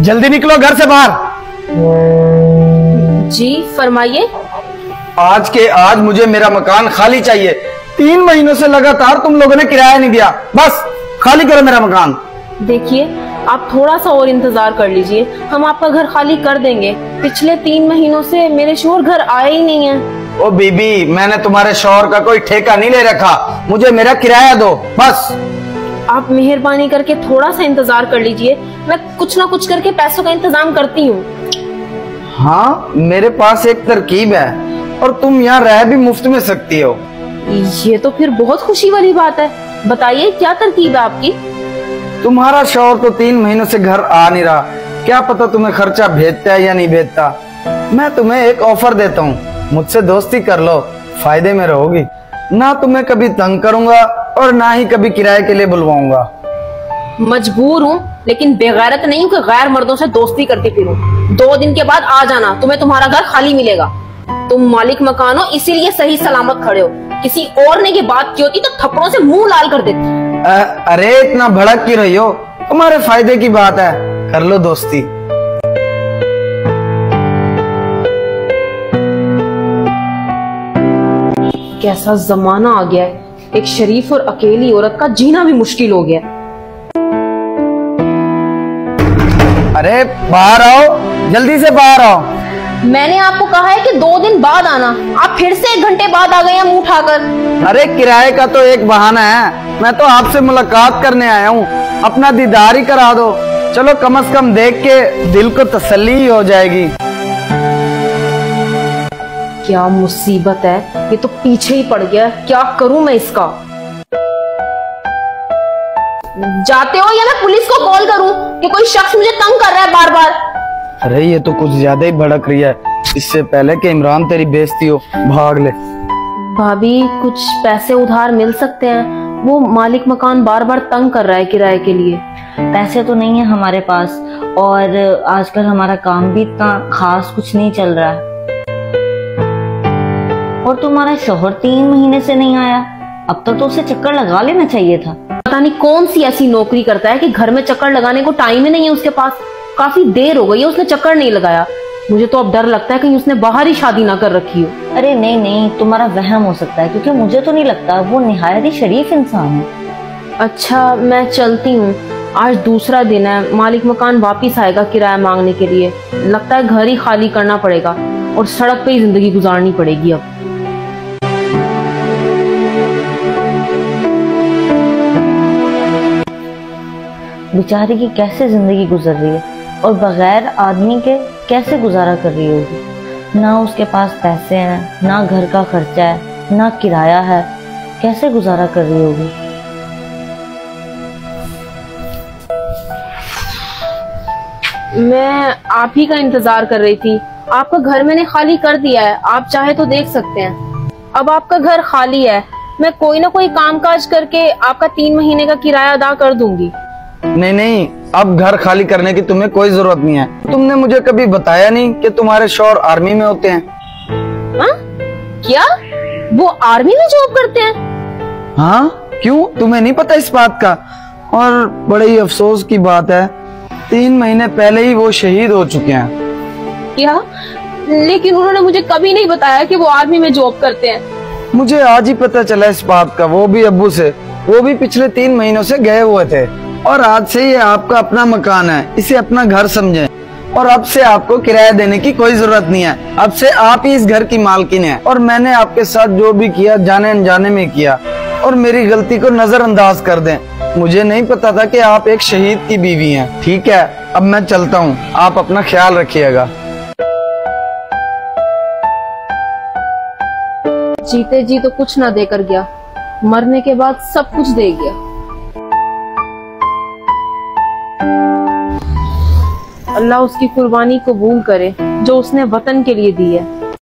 जल्दी निकलो घर से बाहर। जी फरमाइए। आज के आज मुझे मेरा मकान खाली चाहिए। 3 महीनों से लगातार तुम लोगों ने किराया नहीं दिया। बस खाली करो मेरा मकान। देखिए आप थोड़ा सा और इंतजार कर लीजिए, हम आपका घर खाली कर देंगे। पिछले 3 महीनों से मेरे शोहर घर आए ही नहीं है। ओ बीबी, मैंने तुम्हारे शौहर का कोई ठेका नहीं ले रखा, मुझे मेरा किराया दो बस। आप मेहरबानी करके थोड़ा सा इंतजार कर लीजिए, मैं कुछ ना कुछ करके पैसों का इंतजाम करती हूँ। हाँ, मेरे पास एक तरकीब है और तुम यहाँ रह भी मुफ्त में सकती हो। ये तो फिर बहुत खुशी वाली बात है, बताइए क्या तरकीब है आपकी। तुम्हारा शौहर तो 3 महीनों से घर आ नहीं रहा, क्या पता तुम्हें खर्चा भेजता है या नहीं भेजता। मैं तुम्हें एक ऑफर देता हूँ, मुझसे दोस्ती कर लो, फायदे में रहोगी। ना तुम्हें कभी तंग करूंगा और ना ही कभी किराए के लिए बुलवाऊंगा। मजबूर हूँ लेकिन बेगैरत नहीं हूँ कि गैर मर्दों से दोस्ती करती फिरूं। 2 दिन के बाद आ जाना, तुम्हें तुम्हारा घर खाली मिलेगा। तुम मालिक मकान हो इसीलिए सही सलामत खड़े हो, किसी और ने की बात की होती तो थप्पड़ों से मुंह लाल कर देती। अरे इतना भड़क क्यों रही हो, तुम्हारे फायदे की बात है, कर लो दोस्ती। कैसा जमाना आ गया है, एक शरीफ और अकेली औरत का जीना भी मुश्किल हो गया। अरे बाहर आओ, जल्दी से बाहर आओ। मैंने आपको कहा है कि 2 दिन बाद आना, आप फिर से 1 घंटे बाद आ गए हैं मुंह उठाकर। अरे किराए का तो एक बहाना है, मैं तो आपसे मुलाकात करने आया हूँ, अपना दीदार ही करा दो। चलो कम से कम देख के दिल को तसल्ली ही हो जाएगी। क्या मुसीबत है, ये तो पीछे ही पड़ गया, क्या करूं मैं इसका। जाते हो या मैं पुलिस को कॉल करूं कि कोई शख्स मुझे तंग कर रहा है बार बार। अरे ये तो कुछ ज्यादा ही भड़क रही है, इससे पहले कि इमरान तेरी बेइज्जती हो, भाग ले। भाभी कुछ पैसे उधार मिल सकते हैं, वो मालिक मकान बार बार तंग कर रहा है किराए के लिए। पैसे तो नहीं है हमारे पास, और आजकल हमारा काम भी इतना खास कुछ नहीं चल रहा है। और तुम्हारा शौहर 3 महीने से नहीं आया, अब तक तो उसे चक्कर लगा लेना चाहिए था। पता नहीं कौन सी ऐसी नौकरी करता है कि घर में चक्कर लगाने को टाइम ही नहीं है उसके पास। काफी देर हो गई है उसने चक्कर नहीं लगाया। मुझे तो अब डर लगता है कहीं उसने बाहर ही शादी ना कर रखी हो। अरे नहीं नहीं, तुम्हारा वहम हो सकता है, क्योंकि मुझे तो नहीं लगता, वो निहायत ही शरीफ इंसान है। अच्छा मैं चलती हूँ, आज दूसरा दिन है, मालिक मकान वापिस आएगा किराया मांगने के लिए। लगता है घर ही खाली करना पड़ेगा और सड़क पे ही जिंदगी गुजारनी पड़ेगी अब। बेचारी की कैसे जिंदगी गुजर रही है, और बगैर आदमी के कैसे गुजारा कर रही होगी। ना उसके पास पैसे हैं, ना घर का खर्चा है, ना किराया है, कैसे गुजारा कर रही होगी। मैं आप ही का इंतजार कर रही थी, आपका घर मैंने खाली कर दिया है, आप चाहे तो देख सकते हैं। अब आपका घर खाली है, मैं कोई ना कोई कामकाज करके आपका 3 महीने का किराया अदा कर दूंगी। नहीं नहीं, अब घर खाली करने की तुम्हें कोई जरूरत नहीं है। तुमने मुझे कभी बताया नहीं कि तुम्हारे शौहर आर्मी में होते हैं। हा? क्या वो आर्मी में जॉब करते हैं? हाँ, क्यों तुम्हें नहीं पता इस बात का? और बड़े ही अफसोस की बात है, 3 महीने पहले ही वो शहीद हो चुके हैं। क्या? लेकिन उन्होंने मुझे कभी नहीं बताया कि वो आर्मी में जॉब करते हैं। मुझे आज ही पता चला इस बात का, वो भी अब्बू से। वो भी पिछले 3 महीनों से गए हुए थे। और आज से ये आपका अपना मकान है, इसे अपना घर समझें। और अब से आपको किराया देने की कोई जरूरत नहीं है, अब से आप ही इस घर की मालकिन हैं। और मैंने आपके साथ जो भी किया जाने अनजाने में किया, और मेरी गलती को नजरअंदाज कर दें। मुझे नहीं पता था कि आप एक शहीद की बीवी हैं। ठीक है, अब मैं चलता हूँ, आप अपना ख्याल रखिएगा। जीते जी तो कुछ ना देकर गया, मरने के बाद सब कुछ दे गया। अल्लाह उसकी कुर्बानी कबूल करे जो उसने वतन के लिए दी है।